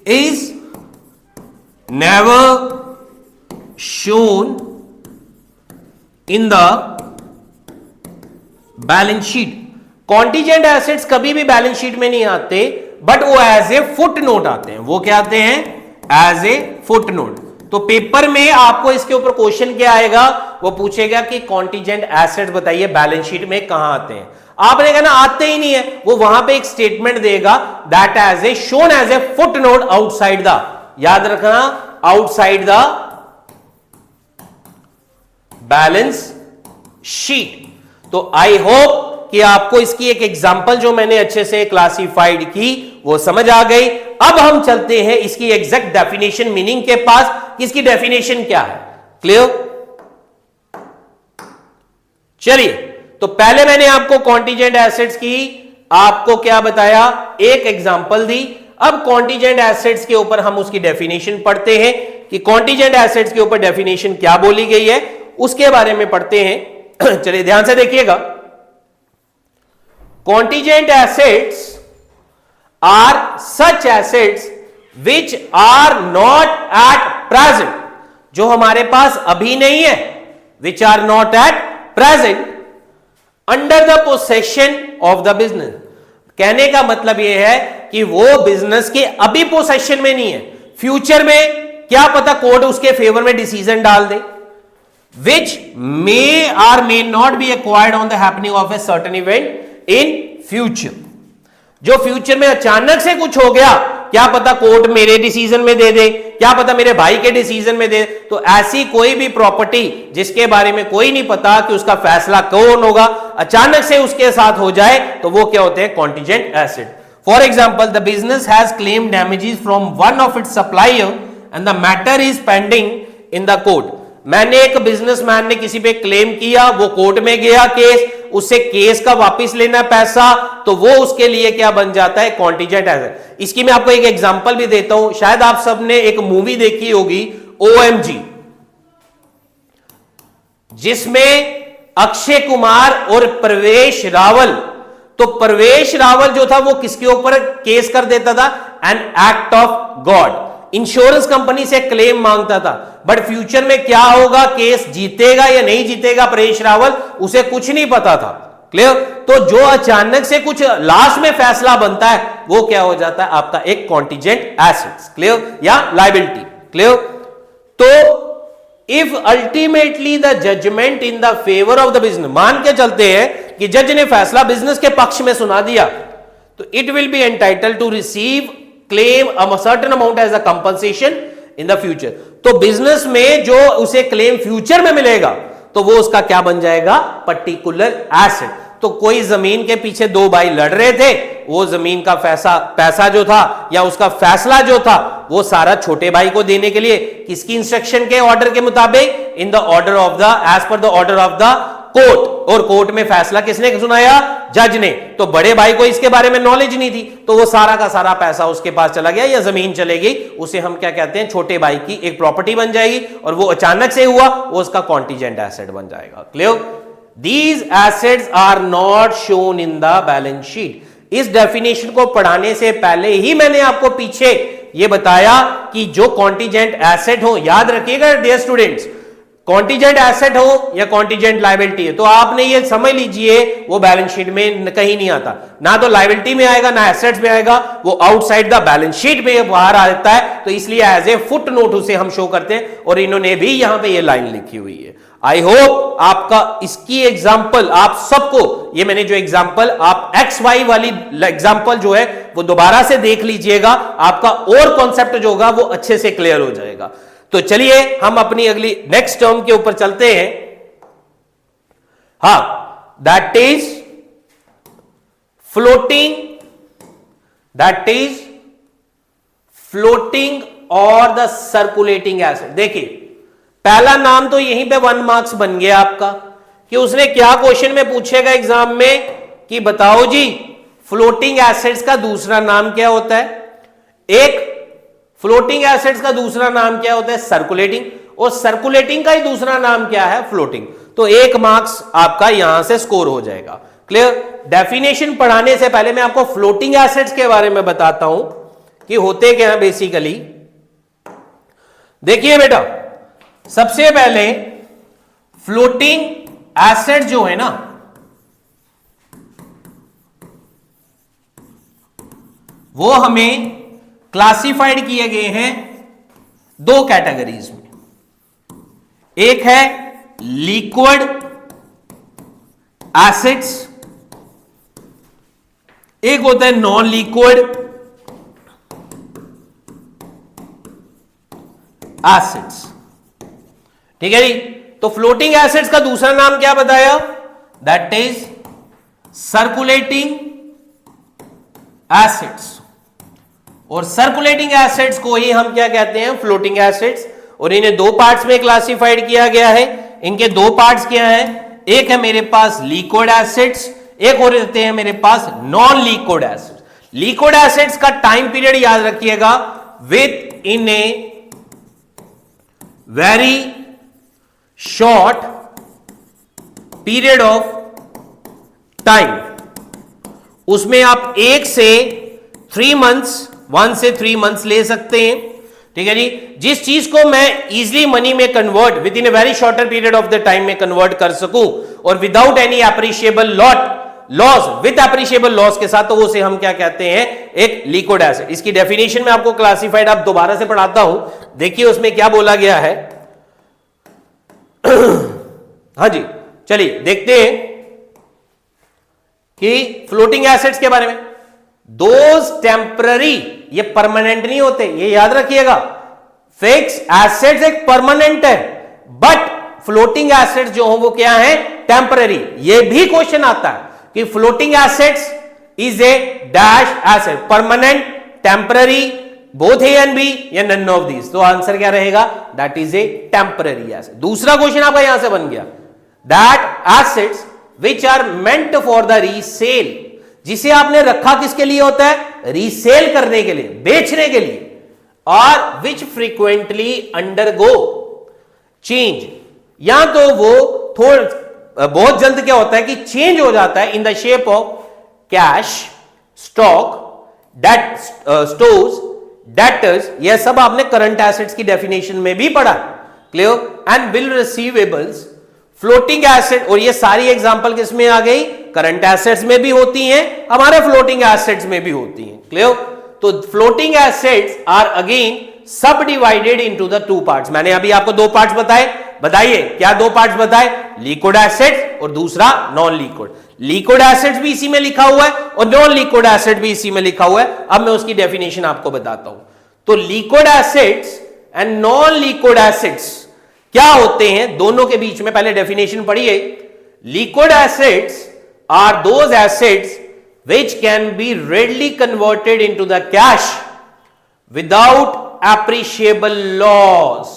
[SPEAKER 1] is never shown in the balance sheet. Contingent assets कभी भी बैलेंस शीट में नहीं आते, बट वो एज ए फुट नोट आते हैं। वो क्या आते हैं? As a foot note. तो पेपर में आपको इसके ऊपर क्वेश्चन क्या आएगा? वो पूछेगा कि कॉन्टीजेंट एसेट्स बताइए बैलेंस शीट में कहां आते हैं। आपने कहना आते ही नहीं है, वो वहां पे एक स्टेटमेंट देगा, that as a shown as a foot note outside the, याद रखना, आउटसाइड द बैलेंस शीट। तो आई होप कि आपको इसकी एक एग्जांपल जो मैंने अच्छे से क्लासिफाइड की वो समझ आ गई। अब हम चलते हैं इसकी एग्जैक्ट डेफिनेशन मीनिंग के पास। इसकी डेफिनेशन क्या है? क्लियर? चलिए, तो पहले मैंने आपको कॉन्टीजेंट एसेट्स की आपको क्या बताया? एक एग्जांपल दी। अब कॉन्टीजेंट एसेट्स के ऊपर हम उसकी डेफिनेशन पढ़ते हैं कि कॉन्टीजेंट एसेट्स के ऊपर डेफिनेशन क्या बोली गई है, उसके बारे में पढ़ते हैं। चलिए ध्यान से देखिएगा। Contingent assets are such assets which are not at present, जो हमारे पास अभी नहीं है, which are not at present under the possession of the business. कहने का मतलब यह है कि वो बिजनेस के अभी पोसेशन में नहीं है, फ्यूचर में क्या पता कोर्ट उसके फेवर में डिसीजन डाल दे। Which may or may not be acquired on the happening of a certain event in future. जो फ्यूचर में अचानक से कुछ हो गया, क्या पता कोर्ट मेरे डिसीजन में दे दे, क्या पता मेरे भाई के डिसीजन में दे। तो ऐसी कोई भी प्रॉपर्टी जिसके बारे में कोई नहीं पता कि उसका फैसला कौन होगा, अचानक से उसके साथ हो जाए, तो वो क्या होते हैं? Contingent asset. For example, the business has claim damages from one of its supplier and the matter is pending in the court. मैंने एक बिजनेसमैन ने किसी पे क्लेम किया, वो कोर्ट में गया केस, उससे केस का वापस लेना पैसा, तो वो उसके लिए क्या बन जाता है? Contingent asset. इसकी मैं आपको एक एग्जांपल भी देता हूं। शायद आप सबने एक मूवी देखी होगी OMG, जिसमें अक्षय कुमार और प्रवेश रावल, तो प्रवेश रावल जो था वो किसके ऊपर केस कर देता था? An act of God. Insurance company से क्लेम मांगता था, बट फ्यूचर में क्या होगा, केस जीतेगा या नहीं जीतेगा प्रवेश रावल, उसे कुछ नहीं पता था। क्लियर। तो जो अचानक से कुछ लास्ट में फैसला बनता है वो क्या हो जाता है, आपका एक कॉन्टीजेंट एसेट्स, क्लियर, या लायबिलिटी, क्लियर। तो if ultimately the judgment in the favour of the business, मान के चलते हैं कि जज ने फैसला बिजनेस के पक्ष में सुना दिया, तो it will be entitled to receive claim a certain amount as a compensation in the future. तो बिजनेस में जो उसे क्लेम फ्यूचर में मिलेगा तो वो उसका क्या बन जाएगा, पर्टिकुलर एसेट। तो कोई जमीन के पीछे दो भाई लड़ रहे थे, वो जमीन का पैसा जो था या उसका फैसला जो था वो सारा छोटे भाई को देने के लिए किसकी इंस्ट्रक्शन के ऑर्डर के मुताबिक, in the order of the, as per the order of the court. और कोर्ट में फैसला किसने सुनाया, जज ने। तो बड़े भाई को इसके बारे में नॉलेज नहीं थी, तो वो सारा का सारा पैसा उसके पास चला गया या जमीन चलेगी, उसे हम क्या कहते हैं, छोटे भाई की एक प्रॉपर्टी बन जाएगी, और वो अचानक से हुआ, वो उसका कॉन्टीजेंट एसेट बन जाएगा, clear. These assets are not shown in the balance sheet. इस डेफिनेशन को पढ़ाने से पहले ही मैंने आपको पीछे ये बताया कि जो कॉन्टीजेंट एसेट हो, याद रखिएगा डियर स्टूडेंट्स, कॉन्टीजेंट एसेट हो या कॉन्टीजेंट लायबिलिटी है, तो आपने ये समझ लीजिए वो बैलेंस शीट में कहीं नहीं आता, ना तो लायबिलिटी में आएगा ना एसेट्स में आएगा, वो आउटसाइड द बैलेंस शीट में बाहर आता है। तो इसलिए एज ए फुट नोट उसे हम शो करते हैं, और इन्होंने भी यहां पे ये लाइन लिखी हुई है। आई होप आपका इसकी एग्जाम्पल, आप सबको ये मैंने जो एग्जाम्पल, आप एक्स वाई वाली एग्जाम्पल जो है वो दोबारा से देख लीजिएगा, आपका और कॉन्सेप्ट जो होगा वो अच्छे से क्लियर हो जाएगा। तो चलिए हम अपनी अगली नेक्स्ट टर्म के ऊपर चलते हैं। हा, दैट इज फ्लोटिंग और द सर्कुलेटिंग एसेट। देखिए पहला नाम तो यहीं पे 1 मार्क्स बन गया आपका, कि उसने क्या क्वेश्चन में पूछेगा एग्जाम में कि बताओ जी फ्लोटिंग एसेट्स का दूसरा नाम क्या होता है। एक फ्लोटिंग एसेट्स का दूसरा नाम क्या होता है, सर्कुलेटिंग, और सर्कुलेटिंग का ही दूसरा नाम क्या है, फ्लोटिंग। तो 1 मार्क्स आपका यहां से स्कोर हो जाएगा, क्लियर। डेफिनेशन पढ़ाने से पहले मैं आपको फ्लोटिंग एसेट्स के बारे में बताता हूं कि होते क्या है बेसिकली। देखिए बेटा, सबसे पहले फ्लोटिंग एसेट जो है ना, वो हमें क्लासिफाइड किए गए हैं 2 कैटेगरीज में। एक है लिक्विड एसेट्स, एक होता है नॉन लिक्विड एसेट्स, ठीक है जी। तो फ्लोटिंग एसेट्स का दूसरा नाम क्या बताया, दैट इज सर्कुलेटिंग एसेट्स, और सर्कुलेटिंग एसेट्स को ही हम क्या कहते हैं, फ्लोटिंग एसेट्स। और इन्हें 2 पार्ट्स में क्लासिफाइड किया गया है। इनके 2 पार्ट्स क्या है, एक है मेरे पास लिक्विड एसेट्स, एक और रहते हैं मेरे पास non liquid assets. Liquid assets का टाइम पीरियड याद रखिएगा, within a very short period of time, उसमें आप 1 से 3 मंथ्स, 1 से 3 मंथ्स ले सकते हैं, ठीक है जी। जिस चीज को मैं इजीली मनी में convert with in a very shorter period of the time में कन्वर्ट कर सकूं, और without any appreciable loss, with appreciable loss के साथ, तो उसे हम क्या कहते हैं, एक लिक्विड एसेट। इसकी डेफिनेशन में आपको क्लासिफाइड आप दोबारा से पढ़ाता हूं, देखिए उसमें क्या बोला गया है। हाँ जी, चलिए देखते हैं कि फ्लोटिंग एसेट्स के बारे में। दोज टेम्पररी, ये परमानेंट नहीं होते, ये याद रखिएगा। फिक्स एसेट्स एक परमानेंट है, बट फ्लोटिंग एसेट्स जो हो वो क्या है, टेम्पररी। ये भी क्वेश्चन आता है कि floating assets is a dash asset, permanent, temporary, both A and B, या नन ऑफ दीज। तो आंसर क्या रहेगा, that is a temporary asset. दूसरा क्वेश्चन आपका यहां से बन गया, that assets which are meant for the resale, जिसे आपने रखा किसके लिए होता है, रीसेल करने के लिए, बेचने के लिए, और विच फ्रीक्वेंटली अंडरगो चेंज, या तो वो बहुत जल्द क्या होता है कि चेंज हो जाता है in the shape of cash, stock, debt, stores, debtors. यह सब आपने करंट एसेट्स की डेफिनेशन में भी पढ़ा, clear. And bill receivables, floating asset, और ये सारी एग्जांपल किसमें आ गई, करंट एसेट्स में भी होती हैं, हमारे फ्लोटिंग एसेट्स में भी होती हैं। क्लियर? तो फ्लोटिंग एसेट्स आर अगेन सब divided into the two parts. मैंने अभी आपको दो पार्ट्स बताए, बताइए क्या दो पार्ट्स बताए? लिक्विड एसेट्स और दूसरा नॉन लिक्विड। लिक्विड एसेट्स भी इसी में लिखा हुआ है और नॉन लिक्विड एसेट भी इसी में लिखा हुआ है। अब मैं उसकी डेफिनेशन आपको बताता हूं। तो liquid assets and non liquid assets क्या होते हैं, दोनों के बीच में पहले डेफिनेशन पढ़िए। Liquid assets are those assets which can be readily converted into the cash without appreciable loss।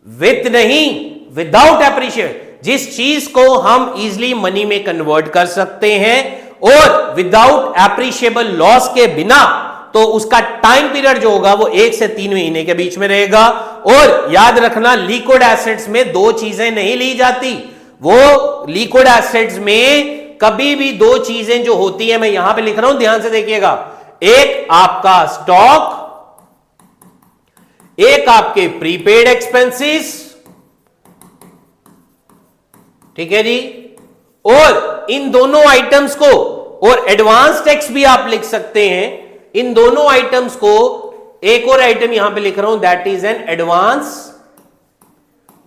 [SPEAKER 1] With नहीं, विदाउट एप्रिशिएट, जिस चीज को हम इजिली मनी में कन्वर्ट कर सकते हैं और विदाउट एप्रिशिएबल लॉस के बिना, तो उसका टाइम पीरियड जो होगा वो 1 से 3 महीने के बीच में रहेगा। और याद रखना, लिक्विड एसेट्स में दो चीजें नहीं ली जाती। वो लिक्विड एसेट्स में कभी भी दो चीजें जो होती है, मैं यहां पे लिख रहा हूं, ध्यान से देखिएगा। एक आपका स्टॉक, एक आपके प्रीपेड एक्सपेंसेस, ठीक है जी। और इन दोनों आइटम्स को, और एडवांस टैक्स भी आप लिख सकते हैं, इन दोनों आइटम्स को, एक और आइटम यहां पे लिख रहा हूं, that is an advance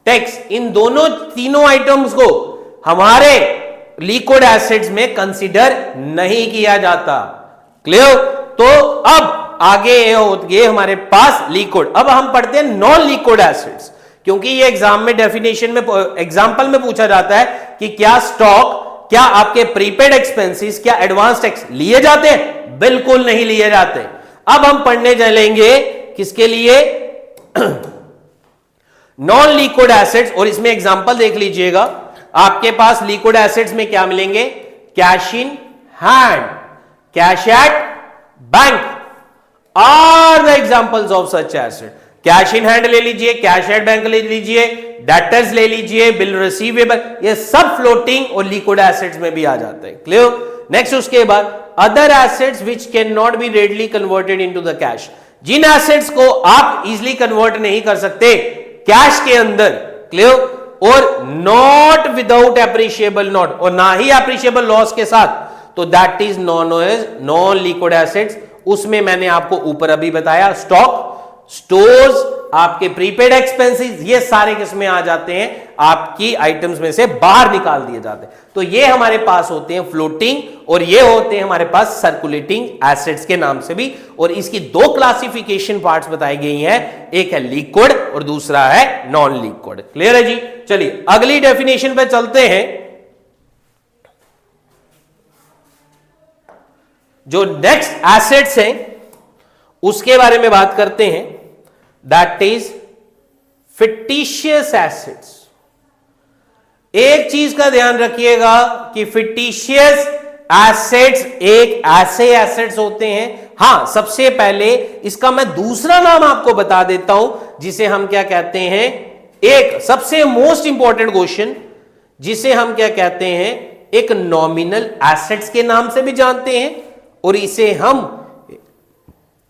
[SPEAKER 1] tax. इन दोनों तीनों आइटम्स को हमारे लिक्विड एसेट्स में कंसीडर नहीं किया जाता। क्लियर? तो अब आगे ये हमारे पास लिक्विड। अब हम पढ़ते हैं नॉन लिक्विड एसेट्स, क्योंकि ये एग्जाम में डेफिनेशन में, एग्जांपल में पूछा जाता है कि क्या स्टॉक, क्या आपके प्रीपेड एक्सपेंसेस, क्या एडवांस टैक्स लिए जाते हैं? बिल्कुल नहीं लिए जाते। अब हम पढ़ने चलेंगे किसके लिए? Non liquid assets. और इसमें एग्जांपल देख लीजिएगा, आपके पास लिक्विड एसेट्स में क्या मिलेंगे? Cash in hand, cash at bank are the examples of such asset. Cash in hand ले लीजिए, कैश एट बैंक ले लीजिए, डेटर्स ले लीजिए, बिल रिसीवेबल, ये सब फ्लोटिंग और लिक्विड एसेट्स में भी आ जाते हैं। क्लियर? नेक्स्ट उसके बाद other assets which can not be readily converted into the cash. जिन एसेट्स को आप इजिली कन्वर्ट नहीं कर सकते कैश के अंदर, क्लियर, और नॉट विदाउट एप्रिशिएबल नॉट, और ना ही एप्रिशिएबल लॉस के साथ, तो that is non liquid assets. उसमें मैंने आपको ऊपर अभी बताया, स्टॉक, स्टोर्स, आपके प्रीपेड एक्सपेंसेस, ये सारे किसमें आ जाते हैं? आपकी आइटम्स में से बाहर निकाल दिए जाते हैं। तो ये हमारे पास होते हैं फ्लोटिंग, और ये होते हैं हमारे पास सर्कुलेटिंग एसेट्स के नाम से भी। और इसकी दो क्लासिफिकेशन पार्ट्स बताई गई हैं, एक है लिक्विड और दूसरा है नॉन लिक्विड। क्लियर है जी? चलिए अगली डेफिनेशन पे चलते हैं। जो नेक्स्ट एसेट्स हैं उसके बारे में बात करते हैं, दैट इज फिक्टिशियस एसेट्स। एक चीज का ध्यान रखिएगा कि फिक्टिशियस एसेट्स एक ऐसे एसेट्स होते हैं, हां सबसे पहले इसका मैं दूसरा नाम आपको बता देता हूं, जिसे हम क्या कहते हैं, एक सबसे मोस्ट इंपॉर्टेंट क्वेश्चन, जिसे हम क्या कहते हैं, एक नॉमिनल एसेट्स के नाम से भी जानते हैं, और इसे हम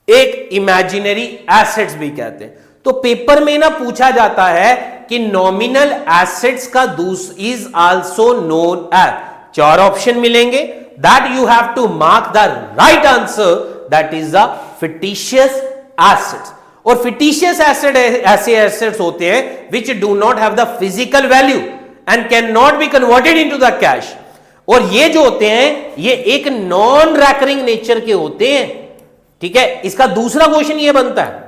[SPEAKER 1] एक इमेजिनरी एसेट्स भी कहते हैं। तो पेपर में ना पूछा जाता है कि नॉमिनल एसेट्स का is also known as, 4 option मिलेंगे, that you have to mark the right answer, that is the fictitious assets. और फिक्टिशियस एसेट ऐसे एसेट्स होते हैं which do not have the physical value and can not be converted into the cash. और ये जो होते हैं ये एक नॉन रैकरिंग नेचर के होते हैं। ठीक है, इसका दूसरा क्वेश्चन ये बनता है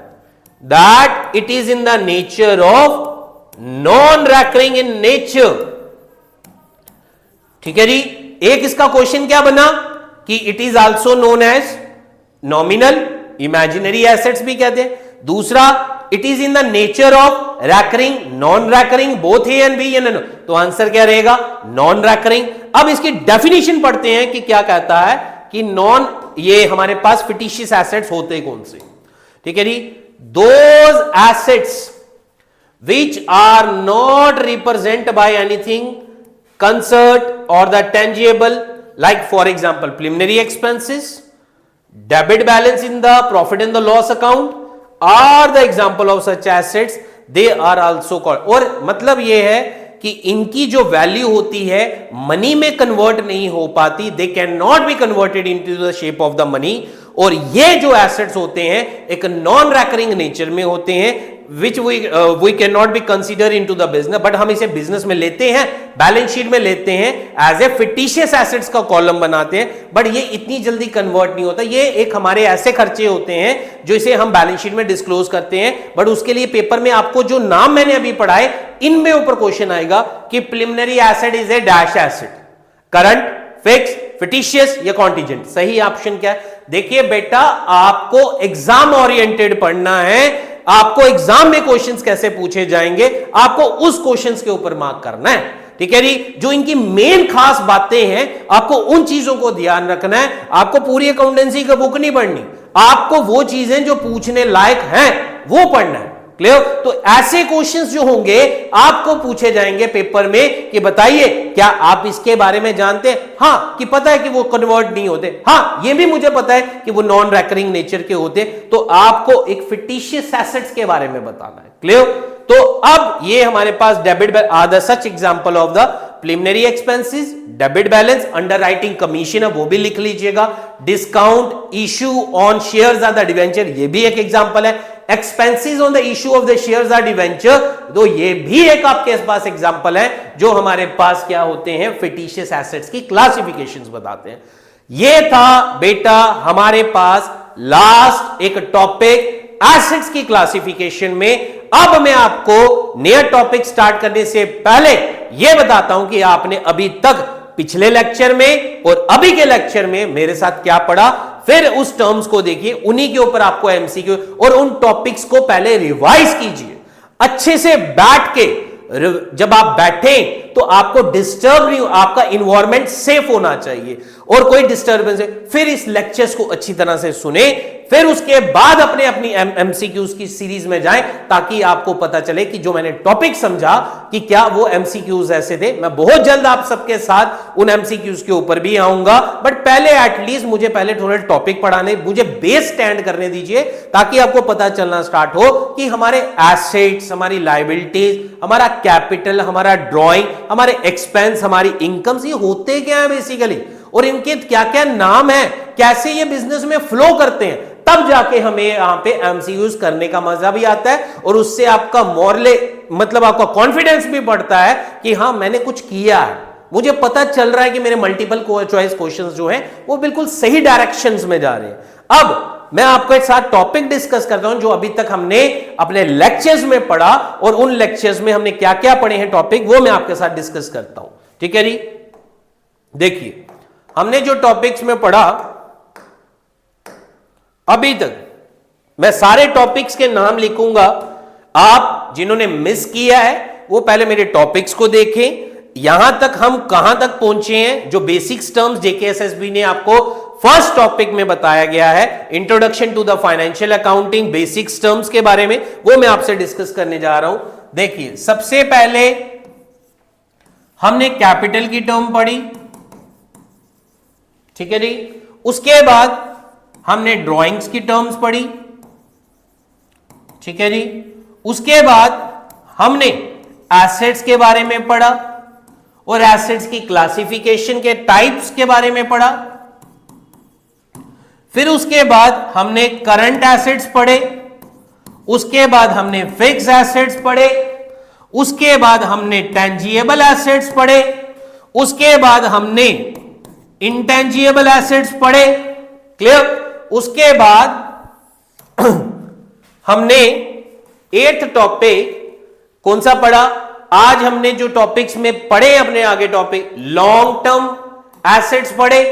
[SPEAKER 1] that it is in the nature of non recurring in nature. ठीक है जी, एक इसका क्वेश्चन क्या बना कि it is also known as nominal, imaginary assets भी कहते हैं। दूसरा, it is in the nature of recurring, non recurring, both A and B, तो आंसर क्या रहेगा, नॉन रैकरिंग। अब इसकी डेफिनेशन पढ़ते हैं कि क्या कहता है कि नॉन, ये हमारे पास फिक्टिशियस एसेट्स होते कौन से। ठीक है जी, those assets which are not represent by anything concert or the tangible, like for example preliminary expenses, debit balance in the profit and the loss account are the example of such assets, they are also called. और मतलब ये है कि इनकी जो वैल्यू होती है मनी में कन्वर्ट नहीं हो पाती, they can not be converted into the shape of the money, और ये जो एसेट्स होते हैं एक नॉन रैकरिंग नेचर में होते हैं, which we can not be consider into the business, but हम इसे बिजनेस में लेते हैं, बैलेंस शीट में लेते हैं, एज ए फिटिशियस एसेट्स का कॉलम बनाते हैं, बट ये इतनी जल्दी कन्वर्ट नहीं होता। ये एक हमारे ऐसे खर्चे होते हैं जो इसे हम बैलेंस शीट में डिस्क्लोज करते हैं, बट उसके लिए पेपर में आपको जो नाम मैंने अभी पढ़ाए इनमें ऊपर क्वेश्चन आएगा कि preliminary asset is a dash asset, current, fix, fictitious या कॉन्टिजेंट। सही ऑप्शन क्या है? देखिए बेटा, आपको एग्जाम ओरिएंटेड पढ़ना है, आपको एग्जाम में क्वेश्चंस कैसे पूछे जाएंगे, आपको उस क्वेश्चंस के ऊपर मार्क करना है। ठीक है जी, जो इनकी मेन खास बातें हैं आपको उन चीजों को ध्यान रखना है। आपको पूरी अकाउंटेंसी का बुक नहीं पढ़नी, आपको वो चीजें जो पूछने लायक हैं वो पढ़ना है। क्लियर? तो ऐसे क्वेश्चंस जो होंगे आपको पूछे जाएंगे पेपर में कि बताइए क्या आप इसके बारे में जानते हैं? हाँ, कि पता है कि वो कन्वर्ट नहीं होते, हाँ ये भी मुझे पता है कि वो नॉन रैकरिंग नेचर के होते। तो आपको एक फिटिशियस एसेट्स के बारे में बताना है। क्लियर? तो अब ये हमारे पास debit are the such example of the preliminary expenses, debit balance, underwriting commission है वो भी लिख लीजिएगा, discount issue on shares or the debenture, ये भी एक एग्जांपल है, expenses on the issue of the shares or debenture, तो ये भी एक आपके पास एग्जांपल है जो हमारे पास क्या होते हैं, फिटिशियस एसेट्स की क्लासिफिकेशंस बताते हैं। ये था बेटा हमारे पास लास्ट एक टॉपिक एसेट्स की क्लासिफिकेशन में। अब मैं आपको नया टॉपिक स्टार्ट करने से पहले यह बताता हूं कि आपने अभी तक पिछले लेक्चर में और अभी के लेक्चर में मेरे साथ क्या पढ़ा, फिर उस टर्म्स को देखिए, उन्हीं के ऊपर आपको एमसीक्यू और उन टॉपिक्स को पहले रिवाइज कीजिए अच्छे से बैठ के। जब आप बैठे तो आपको डिस्टर्ब नहीं, आपका इन्वायरमेंट सेफ होना चाहिए और कोई डिस्टर्बेंस है, फिर इस लेक्चर्स को अच्छी तरह से सुने, फिर उसके बाद अपने अपनी एमसीक्यूज की सीरीज में जाएं ताकि आपको पता चले कि जो मैंने टॉपिक समझा कि क्या वो एमसीक्यूज ऐसे थे। मैं बहुत जल्द आप सबके साथ उन एमसीक्यूज के ऊपर भी आऊंगा, बट पहले एटलीस्ट मुझे पहले थोड़े टॉपिक पढ़ाने, मुझे बेस स्टैंड करने दीजिए ताकि आपको पता चलना स्टार्ट हो कि हमारे एसेट्स, हमारी लायबिलिटीज, हमारा कैपिटल, हमारा ड्रॉइंग, हमारे एक्सपेंस, हमारी इनकम्स, ये होते क्या है बेसिकली, और इनके क्या क्या नाम है, कैसे ये बिजनेस में फ्लो करते हैं। तब जाके हमें यहां पे एमसीक्यूज करने का मजा भी आता है और उससे आपका मॉरले मतलब आपका कॉन्फिडेंस भी बढ़ता है कि हाँ मैंने कुछ किया है, मुझे पता चल रहा है कि मेरे मल्टीपल चॉइस क्वेश्चंस जो हैं वो बिल्कुल सही डायरेक्शंस में जा रहे हैं। अब मैं आपको एक साथ टॉपिक डिस्कस करता हूं जो अभी तक हमने अपने लेक्चर्स में पढ़ा, और उन लेक्चर्स में हमने क्या क्या पढ़े हैं टॉपिक, वो मैं आपके साथ डिस्कस करता हूं। ठीक है जी, देखिए हमने जो टॉपिक्स में पढ़ा अभी तक, मैं सारे टॉपिक्स के नाम लिखूंगा, आप जिन्होंने मिस किया है वो पहले मेरे टॉपिक्स को देखें, यहां तक हम कहां तक पहुंचे हैं, जो बेसिक्स टर्म्स जेकेएसएसबी ने आपको फर्स्ट टॉपिक में बताया गया है, introduction to the financial accounting, basics terms के बारे में, वो मैं आपसे डिस्कस करने जा रहा हूं। देखिए सबसे पहले हमने कैपिटल की टर्म पढ़ी, ठीक है जी, उसके बाद हमने ड्राइंग्स की टर्म्स पढ़ी, ठीक है जी, उसके बाद हमने एसेट्स के बारे में पढ़ा और एसेट्स की क्लासिफिकेशन के टाइप्स के बारे में पढ़ा, फिर उसके बाद हमने करंट एसेट्स पढ़े, उसके बाद हमने फिक्स एसेट्स पढ़े, उसके बाद हमने टेंजिबल एसेट्स पढ़े, उसके बाद हमने इंटेंजिबल एसेट्स पढ़े। क्लियर? उसके बाद हमने 8th टॉपिक कौन सा पढ़ा, आज हमने जो टॉपिक्स में पढ़े अपने आगे टॉपिक लॉन्ग टर्म एसेट्स पढ़े,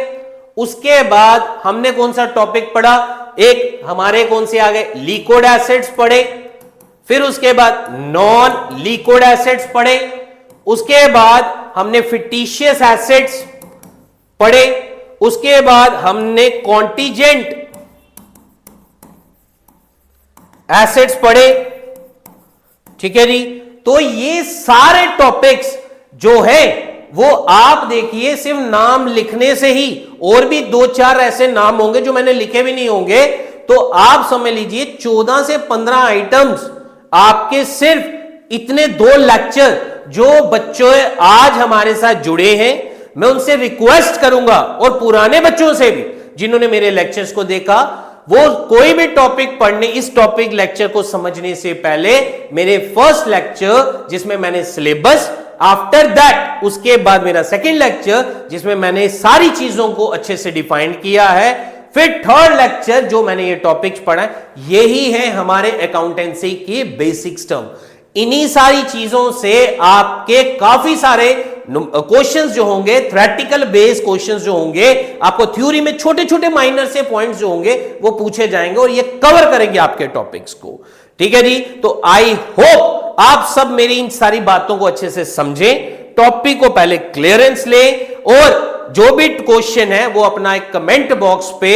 [SPEAKER 1] उसके बाद हमने कौन सा टॉपिक पढ़ा, एक हमारे कौन से आ गए लिक्विड एसेट्स पढ़े, फिर उसके बाद नॉन लिक्विड एसेट्स पढ़े, उसके बाद हमने फिटिशियस एसेट्स पढ़े, उसके बाद हमने कॉन्टिजेंट एसेट्स पढ़े। ठीक है जी, तो ये सारे टॉपिक्स जो है वो आप देखिए सिर्फ नाम लिखने से ही, और भी 2-4 ऐसे नाम होंगे जो मैंने लिखे भी नहीं होंगे, तो आप समझ लीजिए 14 से 15 आइटम्स आपके सिर्फ इतने 2 लेक्चर जो बच्चों आज हमारे साथ जुड़े हैं, मैं उनसे रिक्वेस्ट करूंगा और पुराने बच्चों से भी जिन्होंने मेरे लेक्चर्स को देखा, वो कोई भी टॉपिक पढ़ने, इस टॉपिक लेक्चर को समझने से पहले मेरे फर्स्ट लेक्चर जिसमें मैंने सिलेबस, आफ्टर दैट उसके बाद मेरा सेकंड लेक्चर जिसमें मैंने सारी चीजों को अच्छे से डिफाइन किया है, फिर थर्ड लेक्चर जो मैंने ये टॉपिक्स पढ़ा है, यही है हमारे अकाउंटेंसी की बेसिक्स टर्म। इन्हीं सारी चीजों से आपके काफी सारे क्वेश्चंस जो होंगे, थ्योरेटिकल बेस्ड क्वेश्चंस जो होंगे, आपको थ्योरी में छोटे छोटे माइनर से पॉइंट्स जो होंगे वो पूछे जाएंगे और ये कवर करेंगे आपके टॉपिक्स को। ठीक है जी, तो आई होप आप सब मेरी इन सारी बातों को अच्छे से समझें, टॉपिक को पहले क्लियरेंस लें और जो भी क्वेश्चन है वो अपना एक कमेंट बॉक्स पे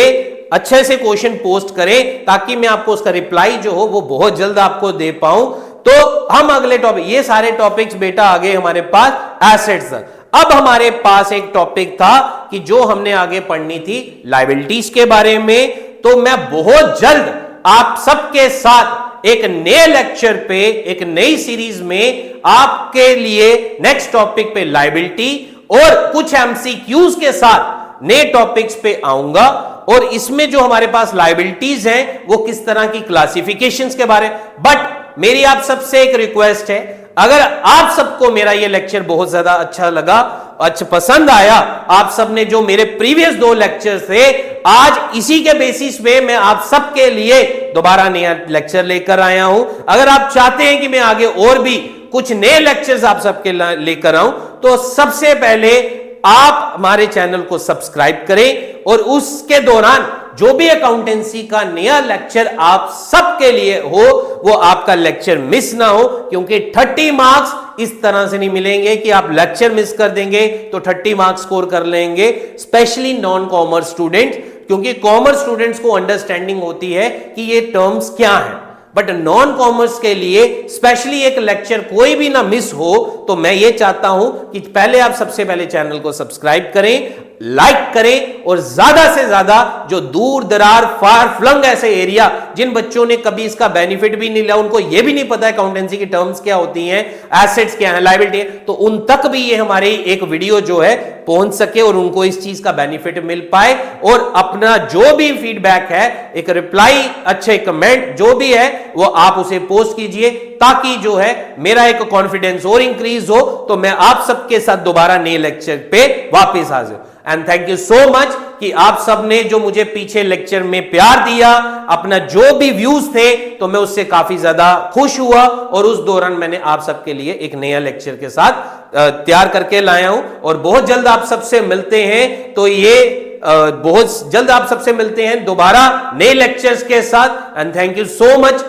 [SPEAKER 1] अच्छे से क्वेश्चन पोस्ट करें ताकि मैं आपको उसका रिप्लाई जो हो वो बहुत जल्द आपको दे पाऊं। तो हम अगले टॉपिक, ये सारे टॉपिक्स बेटा आगे हमारे पास एसेट्स। अब हमारे पास एक टॉपिक था कि जो हमने आगे पढ़नी थी लायबिलिटीज के बारे में, तो मैं बहुत जल्द आप सबके साथ एक नए लेक्चर पे, एक नई सीरीज में आपके लिए नेक्स्ट टॉपिक पे लायबिलिटी और कुछ एमसीक्यूज के साथ नए टॉपिक्स पे आऊंगा। और इसमें जो हमारे पास लायबिलिटीज हैं वो किस तरह की क्लासिफिकेशंस के बारे में। बट मेरी आप सबसे एक रिक्वेस्ट है, अगर आप सबको मेरा ये लेक्चर बहुत ज्यादा अच्छा लगा, अच्छा पसंद आया, आप सबने जो मेरे प्रीवियस 2 लेक्चर थे, आज इसी के बेसिस पे मैं आप सबके लिए दोबारा नया लेक्चर लेकर आया हूं। अगर आप चाहते हैं कि मैं आगे और भी कुछ नए लेक्चर्स आप सबके लेकर आऊं, तो सबसे पहले आप हमारे चैनल को सब्सक्राइब करें और उसके दौरान जो भी अकाउंटेंसी का नया लेक्चर आप सबके लिए हो वो आपका लेक्चर मिस ना हो, क्योंकि 30 मार्क्स इस तरह से नहीं मिलेंगे कि आप लेक्चर मिस कर देंगे तो 30 मार्क्स स्कोर कर लेंगे, स्पेशली नॉन कॉमर्स स्टूडेंट, क्योंकि कॉमर्स स्टूडेंट्स को अंडरस्टैंडिंग होती है कि ये टर्म्स क्या हैं, बट नॉन कॉमर्स के लिए स्पेशली एक लेक्चर कोई भी ना मिस हो। तो मैं ये चाहता हूं कि पहले आप सबसे पहले चैनल को सब्सक्राइब करें, लाइक करें और ज्यादा से ज्यादा जो दूर दरार फार फ्लंग ऐसे एरिया जिन बच्चों ने कभी इसका बेनिफिट भी नहीं लिया, उनको ये भी नहीं पता है अकाउंटेंसी की टर्म्स क्या होती हैं, एसेट्स क्या है, लायबिलिटी है, तो उन तक भी ये हमारी एक वीडियो जो है पहुंच सके और उनको इस चीज का बेनिफिट मिल पाए। और अपना जो भी फीडबैक है, एक रिप्लाई, अच्छे कमेंट जो भी है वो आप उसे पोस्ट कीजिए ताकि जो है मेरा एक कॉन्फिडेंस और इंक्रीज हो, तो मैं आप सबके साथ दोबारा नए लेक्चर पे वापस हाजिर। And thank you so much कि आप सबने जो मुझे पीछे लेक्चर में प्यार दिया, अपना जो भी व्यूज थे, तो मैं उससे काफी ज्यादा खुश हुआ और उस दौरान मैंने आप सबके लिए एक नया लेक्चर के साथ तैयार करके लाया हूं। और बहुत जल्द आप सबसे मिलते हैं, तो ये बहुत जल्द आप सबसे मिलते हैं दोबारा नए लेक्चर्स के साथ। And thank you so much,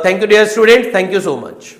[SPEAKER 1] thank you dear student, thank you so much.